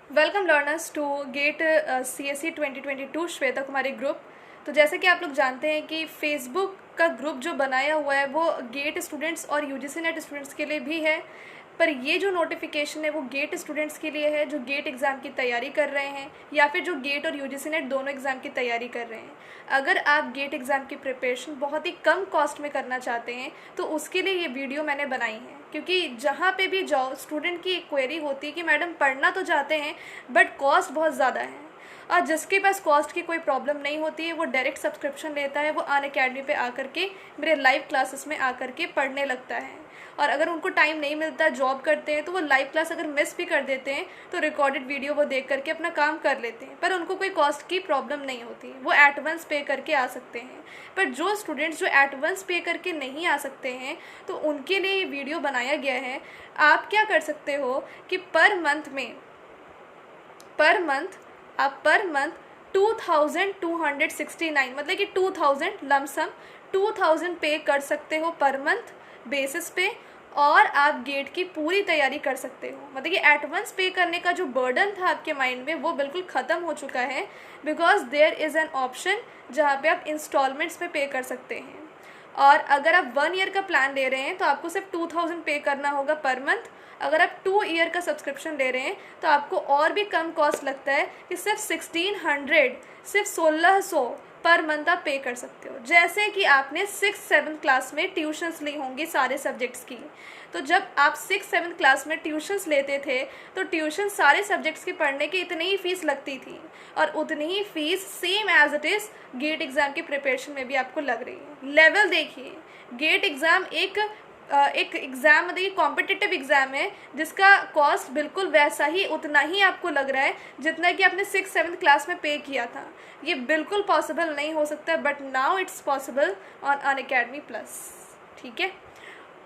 Welcome learners to GATE CSE 2022 Shweta Kumari group. तो जैसे कि आप लोग जानते हैं कि फेसबुक का ग्रुप जो बनाया हुआ है वो गेट स्टूडेंट्स और यूजीसी नेट स्टूडेंट्स के लिए भी है, पर ये जो नोटिफिकेशन है वो गेट स्टूडेंट्स के लिए है जो गेट एग्ज़ाम की तैयारी कर रहे हैं या फिर जो गेट और यूजीसी नेट दोनों एग्ज़ाम की तैयारी कर रहे हैं। अगर आप गेट एग्ज़ाम की प्रिपरेशन बहुत ही कम कॉस्ट में करना चाहते हैं तो उसके लिए ये वीडियो मैंने बनाई है, क्योंकि जहाँ पे भी जाओ स्टूडेंट की एक क्वेरी होती है कि मैडम पढ़ना तो चाहते हैं बट कॉस्ट बहुत ज़्यादा है। और जिसके पास कॉस्ट की कोई प्रॉब्लम नहीं होती है वो डायरेक्ट सब्सक्रिप्शन लेता है, वो अनअकैडमी पे आकर के मेरे लाइव क्लासेस में आकर के पढ़ने लगता है। और अगर उनको टाइम नहीं मिलता, जॉब करते हैं, तो वो लाइव क्लास अगर मिस भी कर देते हैं तो रिकॉर्डेड वीडियो वो देख करके अपना काम कर लेते हैं, पर उनको कोई कॉस्ट की प्रॉब्लम नहीं होती, वो एडवांस पे करके आ सकते हैं। पर जो स्टूडेंट्स जो एडवांस पे करके नहीं आ सकते हैं तो उनके लिए ये वीडियो बनाया गया है। आप क्या कर सकते हो कि पर मंथ 2269 मतलब कि 2000 लमसम 2000 पे कर सकते हो पर मंथ बेसिस पे, और आप गेट की पूरी तैयारी कर सकते हो। मतलब कि एडवांस पे करने का जो बर्डन था आपके माइंड में वो बिल्कुल ख़त्म हो चुका है, because there is an option जहाँ पे आप इंस्टॉलमेंट्स में पे कर सकते हैं। और अगर आप 1 ईयर का प्लान ले रहे हैं तो आपको सिर्फ 2000 पे करना होगा पर मंथ। अगर आप 2 ईयर का सब्सक्रिप्शन ले रहे हैं तो आपको और भी कम कॉस्ट लगता है कि सिर्फ 1600 पर मंथ आप पे कर सकते हो। जैसे कि आपने 6-7 क्लास में ट्यूशन्स ली होंगी सारे सब्जेक्ट्स की, तो जब आप 6-7 क्लास में ट्यूशन्स लेते थे तो ट्यूशन सारे सब्जेक्ट्स की पढ़ने की इतनी ही फीस लगती थी, और उतनी ही fees same as it is GATE exam की प्रिपरेशन में भी आपको लग रही है। लेवल देखिए, गेट एग्ज़ाम एक एग्ज़ाम मतलब कॉम्पिटिटिव एग्ज़ाम है जिसका कॉस्ट बिल्कुल वैसा ही उतना ही आपको लग रहा है जितना कि आपने 6-7 क्लास में पे किया था। ये बिल्कुल पॉसिबल नहीं हो सकता, but now it's possible on Unacademy plus. ठीक है,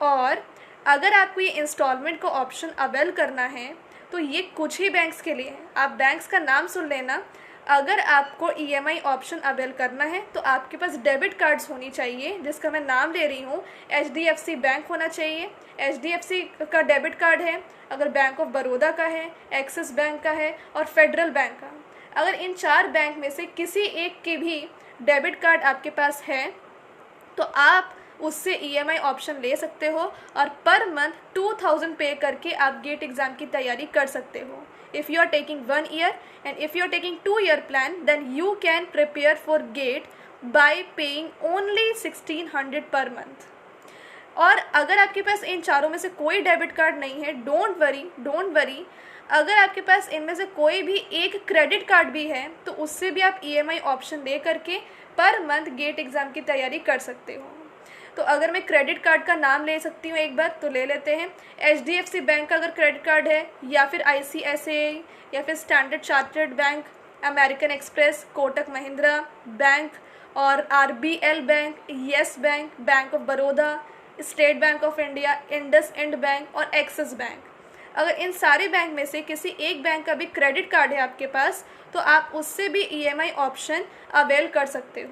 और अगर आपको ये इंस्टॉलमेंट का ऑप्शन अवेल करना है तो ये कुछ ही बैंक्स के लिए है। आप बैंक्स का नाम सुन लेना। अगर आपको EMI ऑप्शन अवेल करना है तो आपके पास डेबिट कार्ड्स होनी चाहिए, जिसका मैं नाम ले रही हूँ। HDFC बैंक होना चाहिए, HDFC का डेबिट कार्ड है। अगर बैंक ऑफ बड़ौदा का है, एक्सिस बैंक का है और फेडरल बैंक का, अगर इन 4 बैंक में से किसी एक के भी डेबिट कार्ड आपके पास है तो आप उससे EMI ऑप्शन ले सकते हो और पर मंथ 2000 पे करके आप गेट एग्ज़ाम की तैयारी कर सकते हो। If you are taking 1 year and if you are taking 2-year plan, then you can prepare for GATE by paying only 1600 per month. और अगर आपके पास इन चारों में से कोई डेबिट कार्ड नहीं है, डोंट वरी। अगर आपके पास इनमें से कोई भी एक क्रेडिट कार्ड भी है तो उससे भी आप EMI ऑप्शन ले करके पर मंथ गेट एग्ज़ाम की तैयारी कर सकते हो। तो अगर मैं क्रेडिट कार्ड का नाम ले सकती हूँ एक बार तो ले लेते हैं। HDFC बैंक का अगर क्रेडिट कार्ड है, या फिर ICICI, या फिर standard chartered bank, American express, Kotak Mahindra bank और RBL bank, yes bank, bank of Baroda, state bank of India, IndusInd bank और एक्सिस बैंक। अगर इन सारे बैंक में से किसी एक बैंक का भी क्रेडिट कार्ड है आपके पास तो आप उससे भी EMI ऑप्शन अवेल कर सकते हो।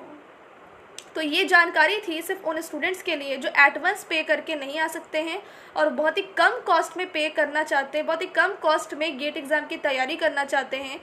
तो ये जानकारी थी सिर्फ उन स्टूडेंट्स के लिए जो एडवांस पे करके नहीं आ सकते हैं और बहुत ही कम कॉस्ट में पे करना चाहते हैं, बहुत ही कम कॉस्ट में गेट एग्ज़ाम की तैयारी करना चाहते हैं।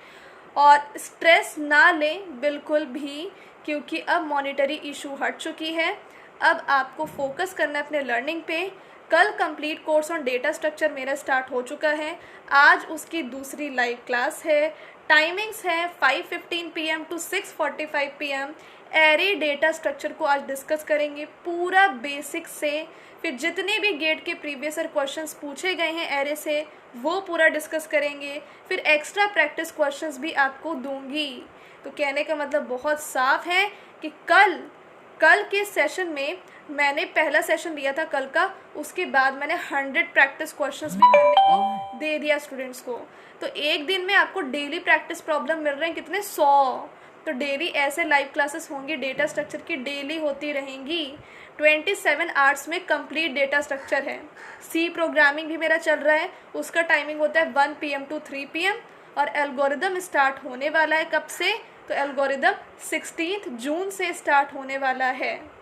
और स्ट्रेस ना लें बिल्कुल भी, क्योंकि अब मॉनिटरी इशू हट चुकी है। अब आपको फोकस करना है अपने लर्निंग पे। कल complete course on data structure मेरा स्टार्ट हो चुका है, आज उसकी दूसरी लाइव क्लास है। टाइमिंग्स है 5:15 PM to 6:45 PM। Array data structure को आज डिस्कस करेंगे पूरा बेसिक से, फिर जितने भी गेट के प्रीवियस ईयर क्वेश्चंस पूछे गए हैं एरे से वो पूरा डिस्कस करेंगे, फिर एक्स्ट्रा प्रैक्टिस क्वेश्चंस भी आपको दूंगी। तो कहने का मतलब बहुत साफ है कि कल के सेशन में मैंने पहला सेशन लिया था कल का, उसके बाद मैंने 100 प्रैक्टिस क्वेश्चंस भी करने को दे दिया स्टूडेंट्स को। तो एक दिन में आपको डेली प्रैक्टिस प्रॉब्लम मिल रहे हैं कितने 100। तो डेली ऐसे लाइव क्लासेस होंगी डेटा स्ट्रक्चर की, डेली होती रहेंगी। 27 आवर्स में कंप्लीट डेटा स्ट्रक्चर है। C प्रोग्रामिंग भी मेरा चल रहा है, उसका टाइमिंग होता है 1 PM to 3 PM। और एल्गोरिदम स्टार्ट होने वाला है कब से, तो एल्गोरिदम 16 जून से स्टार्ट होने वाला है।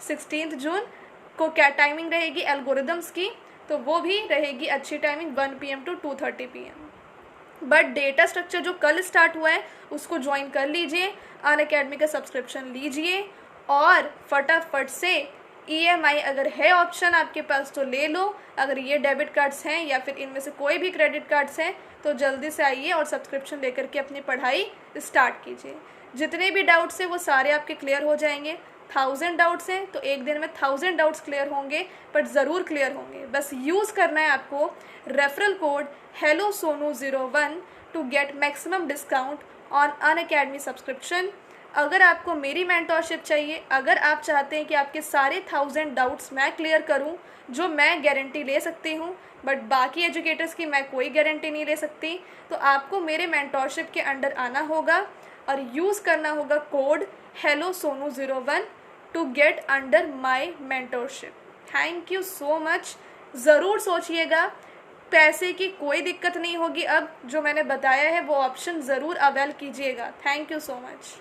16 जून को क्या टाइमिंग रहेगी एल्गोरिदम्स की, तो वो भी रहेगी अच्छी timing 1 PM to 2:30 PM। But data structure जो कल स्टार्ट हुआ है उसको ज्वाइन कर लीजिए, अनअकैडमी का सब्सक्रिप्शन लीजिए और फटाफट से EMI अगर है ऑप्शन आपके पास तो ले लो, अगर ये डेबिट कार्ड्स हैं या फिर इनमें से कोई भी क्रेडिट कार्ड्स हैं तो जल्दी से आइए और सब्सक्रिप्शन लेकर के अपनी पढ़ाई स्टार्ट कीजिए। जितने भी डाउट्स हैं वो सारे आपके क्लियर हो जाएंगे। 1000 डाउट्स हैं तो एक दिन में 1000 डाउट्स क्लियर होंगे, बट ज़रूर क्लियर होंगे। बस यूज़ करना है आपको referral code HelloSonu01 to get maximum discount on Unacademy subscription. अगर आपको मेरी मेंटोरशिप चाहिए, अगर आप चाहते हैं कि आपके सारे 1000 डाउट्स मैं क्लियर करूं, जो मैं गारंटी ले सकती हूं बट बाकी एजुकेटर्स की मैं कोई गारंटी नहीं ले सकती, तो आपको मेरे मेंटोरशिप के अंडर आना होगा और यूज़ करना होगा code HelloSonu01 to get under my mentorship. Thank you so much. ज़रूर सोचिएगा, पैसे की कोई दिक्कत नहीं होगी। अब जो मैंने बताया है वो ऑप्शन ज़रूर अवेल कीजिएगा। Thank you so much.